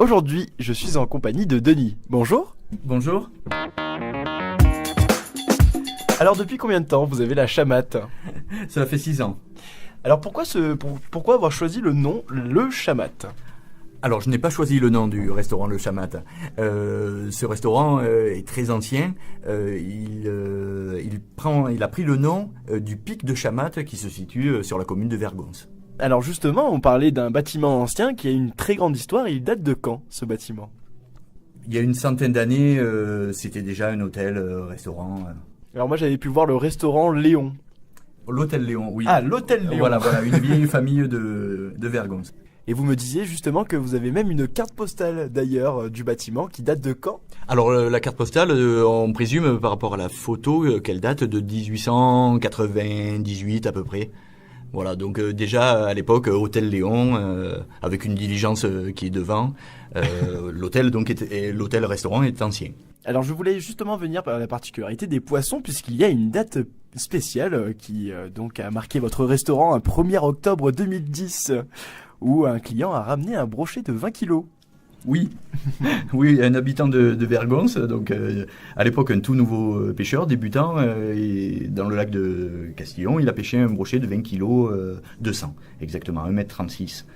Aujourd'hui, je suis en compagnie de Denis. Bonjour. Bonjour. Alors depuis combien de temps vous avez la Chamat? Cela fait 6 ans. Alors pourquoi avoir choisi le nom Le Chamat? Alors, je n'ai pas choisi le nom du restaurant Le Chamat. Ce restaurant est très ancien. Il a pris le nom du pic de Chamat qui se situe sur la commune de Vergons. Alors justement, on parlait d'un bâtiment ancien qui a une très grande histoire. Il date de quand, ce bâtiment? Il y a une centaine d'années, c'était déjà un hôtel, restaurant. Alors moi, j'avais pu voir le restaurant Léon. L'hôtel Léon, oui. Ah, l'hôtel Léon. Voilà, une vieille famille de Vergons. Et vous me disiez justement que vous avez même une carte postale d'ailleurs du bâtiment qui date de quand? Alors la carte postale, on présume par rapport à la photo qu'elle date de 1898 à peu près. Voilà, donc déjà à l'époque, Hôtel Léon, avec une diligence qui est devant, l'hôtel l'hôtel-restaurant est ancien. Alors je voulais justement venir par la particularité des poissons puisqu'il y a une date spéciale qui donc a marqué votre restaurant un 1er octobre 2010 où un client a ramené un brochet de 20 kilos. Oui, oui, un habitant de Vergons, donc à l'époque un tout nouveau pêcheur débutant, et dans le lac de Castillon, il a pêché un brochet de 20 kg 200, exactement, 1,36 m.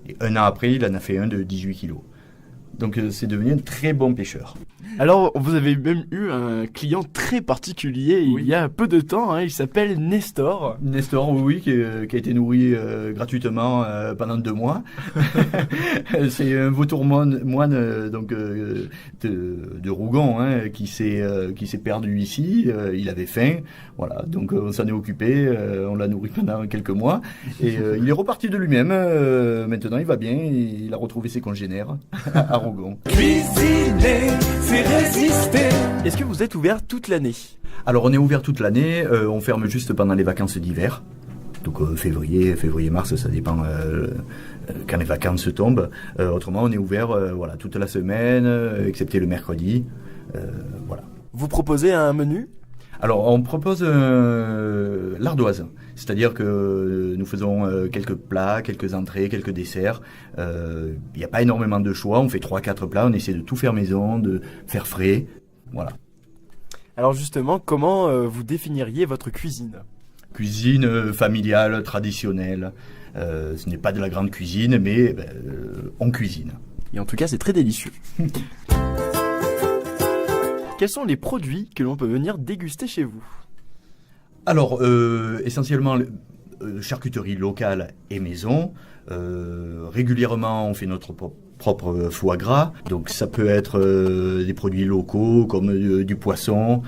Et un an après, il en a fait un de 18 kg. Donc c'est devenu un très bon pêcheur. Alors, vous avez même eu un client très particulier il y a peu de temps, hein, il s'appelle Nestor. Nestor, oui, qui a été nourri gratuitement pendant 2 mois. C'est un vautour moine donc de Rougon, hein, qui s'est perdu ici. Il avait faim, voilà. Donc on s'en est occupé, on l'a nourri pendant quelques mois, et il est reparti de lui-même. Maintenant, il va bien, il a retrouvé ses congénères à Rougon. Cuisiner, c'est résister. Est-ce que vous êtes ouvert toute l'année? Alors on est ouvert toute l'année, on ferme juste pendant les vacances d'hiver. Donc février-mars, ça dépend quand les vacances tombent. Autrement, on est ouvert toute la semaine, excepté le mercredi. Voilà. Vous proposez un menu? Alors, on propose l'ardoise, c'est-à-dire que nous faisons quelques plats, quelques entrées, quelques desserts. Il n'y a pas énormément de choix, on fait 3-4 plats, on essaie de tout faire maison, de faire frais, voilà. Alors justement, comment vous définiriez votre cuisine? Cuisine familiale, traditionnelle. Ce n'est pas de la grande cuisine, mais on cuisine. Et en tout cas, c'est très délicieux. Quels sont les produits que l'on peut venir déguster chez vous? Alors, essentiellement, charcuterie locale et maison. Régulièrement, on fait notre propre foie gras. Donc, ça peut être des produits locaux comme du poisson.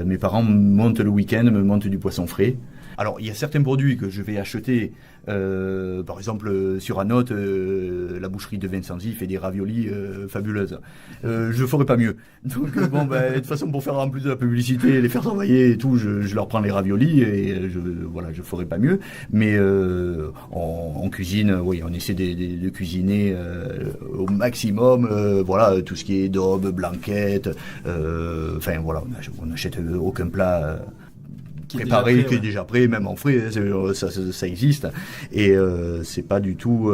Mes parents montent le week-end, me montent du poisson frais. Alors, il y a certains produits que je vais acheter. Par exemple, sur Anote, la boucherie de Vincenzi fait des raviolis fabuleuses. Je ferai pas mieux. Donc de toute façon, pour faire en plus de la publicité, les faire travailler et tout, je leur prends les raviolis et je ferai pas mieux. Mais on cuisine, oui, on essaie de cuisiner au maximum. Tout ce qui est daube, blanquette. On n'achète aucun plat. Préparé, qui est déjà prêt, même en frais, ça existe, et c'est pas du tout,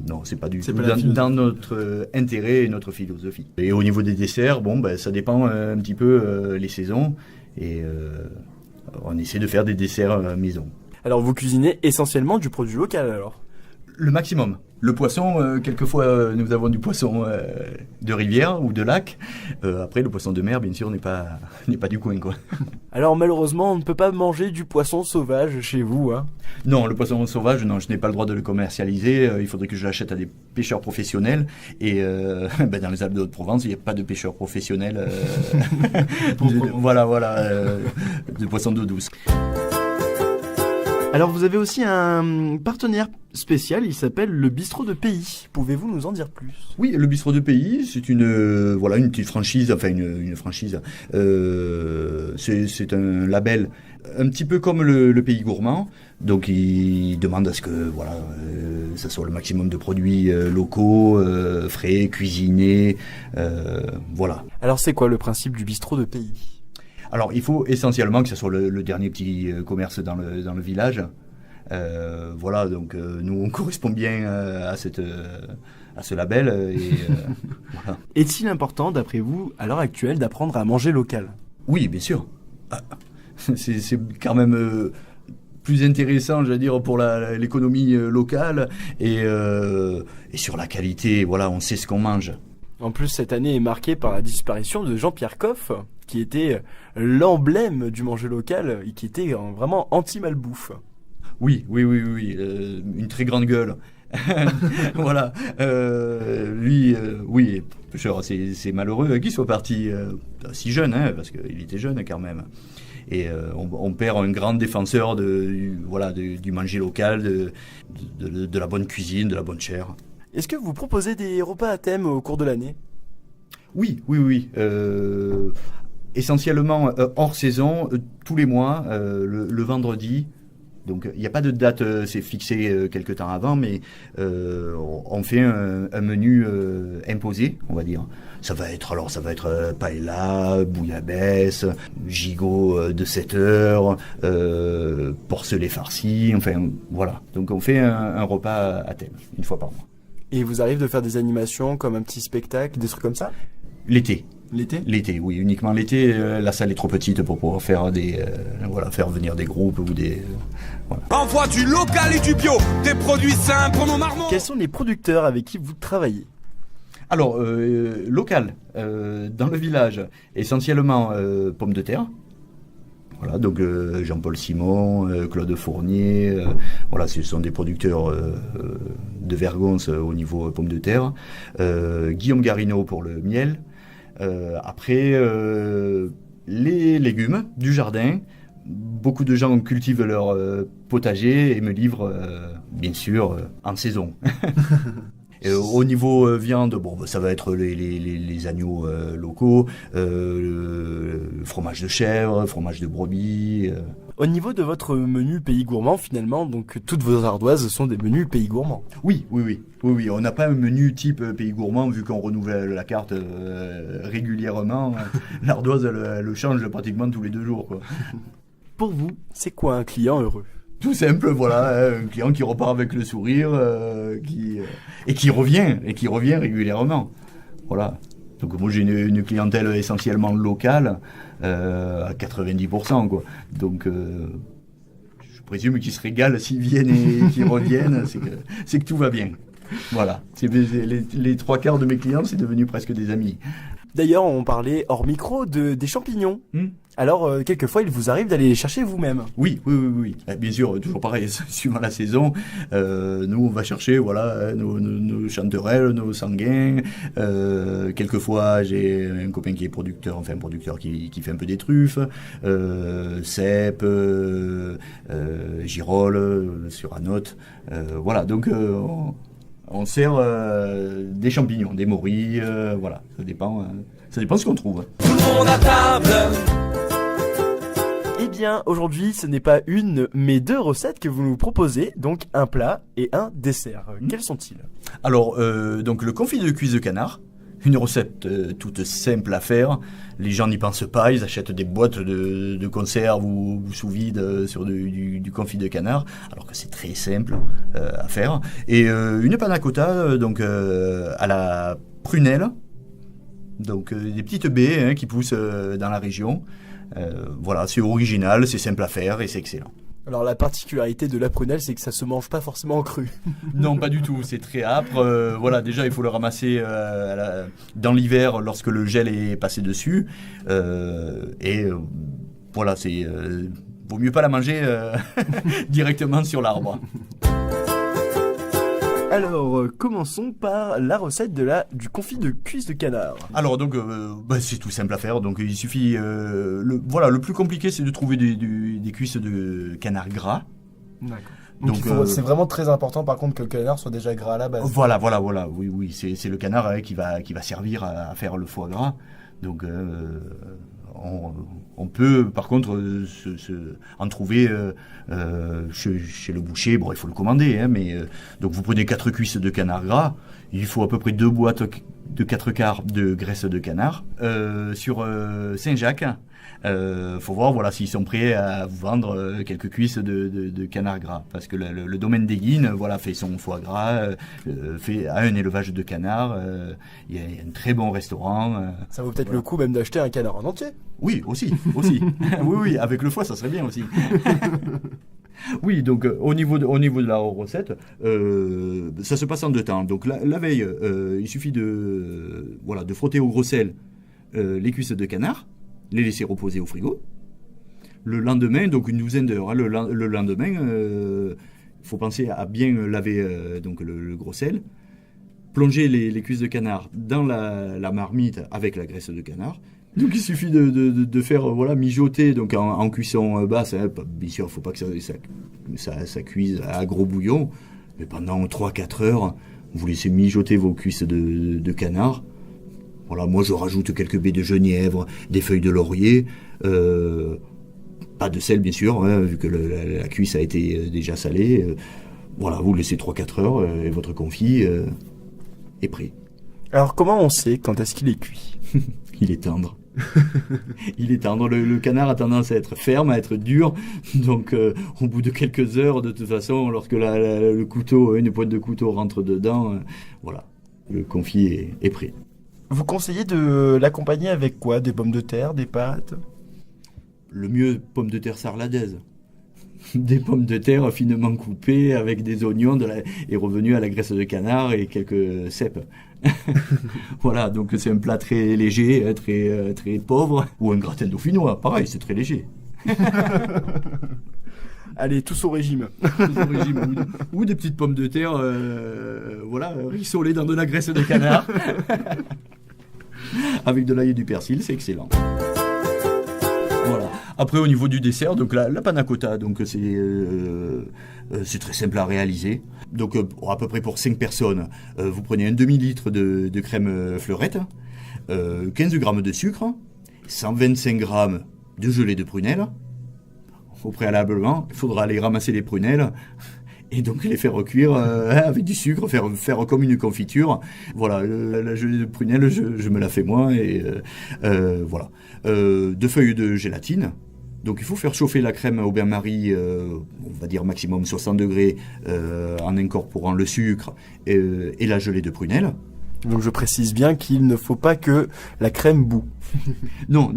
dans notre intérêt et notre philosophie. Et au niveau des desserts, ça dépend un petit peu les saisons, et on essaie de faire des desserts maison. Alors vous cuisinez essentiellement du produit local alors? Le maximum. Le poisson, quelquefois nous avons du poisson de rivière ou de lac. Après, le poisson de mer, bien sûr, n'est pas du coin, quoi. Alors malheureusement, on ne peut pas manger du poisson sauvage chez vous, hein? Non, le poisson sauvage, non, je n'ai pas le droit de le commercialiser. Il faudrait que je l'achète à des pêcheurs professionnels. Et dans les Alpes de Haute-Provence, il n'y a pas de pêcheurs professionnels. De poissons d'eau douce. Alors vous avez aussi un partenaire spécial, il s'appelle le Bistrot de Pays. Pouvez-vous nous en dire plus? Oui, le Bistrot de Pays, c'est une petite franchise, enfin une franchise. C'est un label un petit peu comme le Pays Gourmand. Donc il demande à ce que ça soit le maximum de produits locaux, frais, cuisinés, voilà. Alors c'est quoi le principe du Bistrot de Pays? Alors, il faut essentiellement que ce soit le dernier petit commerce dans le village. Donc nous, on correspond bien à ce label. Voilà. Est-il important, d'après vous, à l'heure actuelle, d'apprendre à manger local? Oui, bien sûr. C'est quand même plus intéressant, je veux dire, pour l'économie locale et sur la qualité. Voilà, on sait ce qu'on mange. En plus, cette année est marquée par la disparition de Jean-Pierre Coff, qui était l'emblème du manger local et qui était vraiment anti-malbouffe. Oui, une très grande gueule. Voilà, lui, oui, c'est malheureux qu'il soit parti si jeune, hein, parce qu'il était jeune quand même. Et on perd un grand défenseur du manger local, de la bonne cuisine, de la bonne chair. Est-ce que vous proposez des repas à thème au cours de l'année? Oui. Essentiellement hors saison, tous les mois, le vendredi. Donc il n'y a pas de date, c'est fixé quelque temps avant, mais on fait un menu imposé, on va dire. Ça va être paella, bouillabaisse, gigot de 7 heures, porcelet farci, enfin voilà. Donc on fait un repas à thème, une fois par mois. Et il vous arrive de faire des animations comme un petit spectacle, des trucs comme ça? L'été. L'été, Oui, uniquement l'été. La salle est trop petite pour pouvoir faire faire venir des groupes ou des. Voilà. Envoie du local et du bio, des produits sains pour nos marmots. Quels sont les producteurs avec qui vous travaillez? Alors, local, dans le village, essentiellement pommes de terre. Voilà, donc Jean-Paul Simon, Claude Fournier, voilà, ce sont des producteurs de Vergonce au niveau pommes de terre. Guillaume Garino pour le miel. Après, les légumes du jardin. Beaucoup de gens cultivent leur potager et me livrent, bien sûr, en saison. Au niveau viande, ça va être les agneaux locaux, fromage de chèvre, fromage de brebis. Au niveau de votre menu pays gourmand, finalement, donc toutes vos ardoises sont des menus pays gourmands. Oui. On n'a pas un menu type pays gourmand vu qu'on renouvelle la carte régulièrement. L'ardoise, elle change pratiquement tous les 2 jours, quoi. Pour vous, c'est quoi un client heureux? Tout simple, voilà, un client qui repart avec le sourire, qui revient régulièrement. Voilà. Donc moi j'ai une clientèle essentiellement locale, à 90%, quoi. Donc je présume qu'ils se régalent s'ils viennent et qu'ils reviennent, c'est que tout va bien. Voilà. Les 3/4 de mes clients, c'est devenu presque des amis. D'ailleurs, on parlait hors micro des champignons. Alors, quelquefois, il vous arrive d'aller les chercher vous-même. Oui. Bien sûr, toujours pareil, suivant la saison, nous, on va chercher nos chanterelles, nos sanguins. Quelquefois, j'ai un copain qui est producteur qui fait un peu des truffes, cèpes, girolles, sur anote. Voilà, donc on sert des champignons, des morilles, voilà, ça dépend ce qu'on trouve. Tout le monde à table. Eh bien, aujourd'hui, ce n'est pas une, mais 2 recettes que vous nous proposez, donc un plat et un dessert. Quels sont-ils? Alors, donc le confit de cuisse de canard, une recette toute simple à faire. Les gens n'y pensent pas, ils achètent des boîtes de conserve ou sous vide sur du confit de canard, alors que c'est très simple à faire. Et une panna cotta, donc à la prunelle, donc des petites baies qui poussent dans la région. Voilà, c'est original, c'est simple à faire et c'est excellent. Alors la particularité de la prunelle, c'est que ça se mange pas forcément cru. Non, pas du tout, c'est très âpre. Voilà, déjà il faut le ramasser dans l'hiver lorsque le gel est passé dessus. Voilà, vaut mieux pas la manger directement sur l'arbre. Alors, commençons par la recette du confit de cuisse de canard. Alors donc, c'est tout simple à faire. Donc il suffit, le plus compliqué, c'est de trouver des cuisses de canard gras. D'accord. Donc c'est vraiment très important, par contre, que le canard soit déjà gras à la base. Voilà. Oui, c'est le canard qui va servir à faire le foie gras. Donc on peut, par contre, en trouver chez le boucher. Bon, il faut le commander, mais donc vous prenez 4 cuisses de canard gras. Il faut à peu près 2 boîtes de 4 quarts de graisse de canard. Sur Saint-Jacques, faut voir voilà, s'ils sont prêts à vous vendre quelques cuisses de canard gras. Parce que le domaine des Guines voilà, fait son foie gras, a un élevage de canards. Il y a un très bon restaurant. Ça vaut peut-être voilà. le coup même d'acheter un canard en entier. Oui, aussi. oui, avec le foie, ça serait bien aussi. Oui, donc au niveau de la recette, ça se passe en 2 temps. Donc la veille, il suffit de frotter au gros sel les cuisses de canard, les laisser reposer au frigo. Le lendemain, donc une douzaine d'heures, hein, le lendemain, il faut penser à bien laver donc le gros sel, plonger les cuisses de canard dans la marmite avec la graisse de canard. Donc il suffit de faire mijoter donc en cuisson basse. Hein. Bien sûr, il ne faut pas que ça cuise à gros bouillon, mais pendant 3-4 heures, vous laissez mijoter vos cuisses de canard. Voilà, moi je rajoute quelques baies de genièvre, des feuilles de laurier, pas de sel bien sûr, hein, vu que la cuisse a été déjà salée. Voilà, vous laissez 3-4 heures et votre confit est prêt. Alors comment on sait quand est-ce qu'il est cuit? Il est tendre. Il est tendre. Le canard a tendance à être ferme, à être dur. Donc, au bout de quelques heures, de toute façon, lorsque le couteau, une pointe de couteau rentre dedans, voilà, le confit est prêt. Vous conseillez de l'accompagner avec quoi? Des pommes de terre, des pâtes? Le mieux, pommes de terre sarladaise. Des pommes de terre finement coupées avec des oignons et revenus à la graisse de canard et quelques cèpes. Voilà, donc c'est un plat très léger, très pauvre. Ou un gratin dauphinois, pareil, c'est très léger. Allez, tous au régime. Ou des petites pommes de terre, rissolées dans de la graisse de canard. Avec de l'ail et du persil, c'est excellent. Voilà. Après, au niveau du dessert, donc la panna cotta, donc c'est très simple à réaliser. Donc à peu près pour 5 personnes, vous prenez un demi-litre de crème fleurette, 15 grammes de sucre, 125 grammes de gelée de prunelle. Au préalablement, il faudra aller ramasser les prunelles et donc les faire cuire avec du sucre, faire comme une confiture. Voilà, la gelée de prunelle, je me la fais moi et voilà. 2 feuilles de gélatine. Donc il faut faire chauffer la crème au bain-marie, on va dire maximum 60 degrés, en incorporant le sucre et la gelée de prunelle. Donc je précise bien qu'il ne faut pas que la crème boue. Non,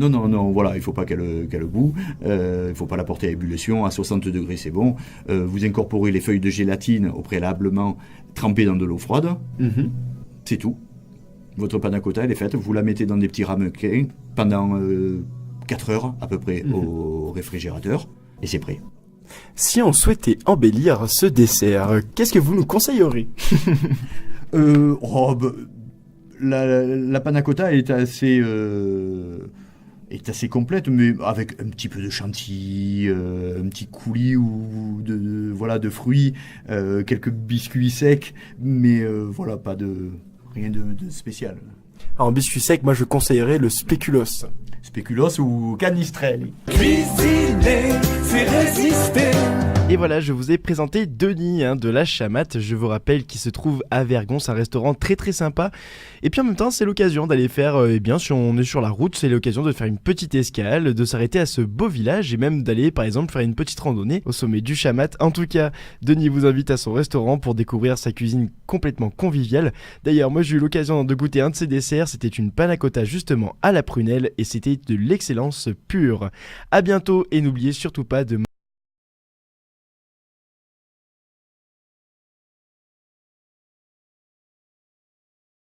voilà, il faut pas qu'elle boue, il faut pas la porter à ébullition, à 60 degrés c'est bon. Vous incorporez les feuilles de gélatine au préalablement trempées dans de l'eau froide, c'est tout. Votre panna cotta elle est faite, vous la mettez dans des petits ramequins pendant 4 heures à peu près au réfrigérateur et c'est prêt. Si on souhaitait embellir ce dessert, qu'est-ce que vous nous conseillerez? La panna cotta est assez complète, mais avec un petit peu de chantilly, un petit coulis ou de fruits, quelques biscuits secs, mais voilà, rien de spécial. Alors, en biscuit sec, moi je conseillerais le spéculoos. Spéculoos ou canistrelli. Cuisiner, c'est résister. Et voilà, je vous ai présenté Denis de La Chamatte, je vous rappelle qu'il se trouve à Vergon, c'est un restaurant très très sympa. Et puis en même temps, c'est l'occasion d'aller faire, si on est sur la route, c'est l'occasion de faire une petite escale, de s'arrêter à ce beau village et même d'aller par exemple faire une petite randonnée au sommet du Chamatte. En tout cas, Denis vous invite à son restaurant pour découvrir sa cuisine complètement conviviale. D'ailleurs, moi j'ai eu l'occasion de goûter un de ses desserts, c'était une panna cotta justement à la prunelle et c'était de l'excellence pure. À bientôt et n'oubliez surtout pas de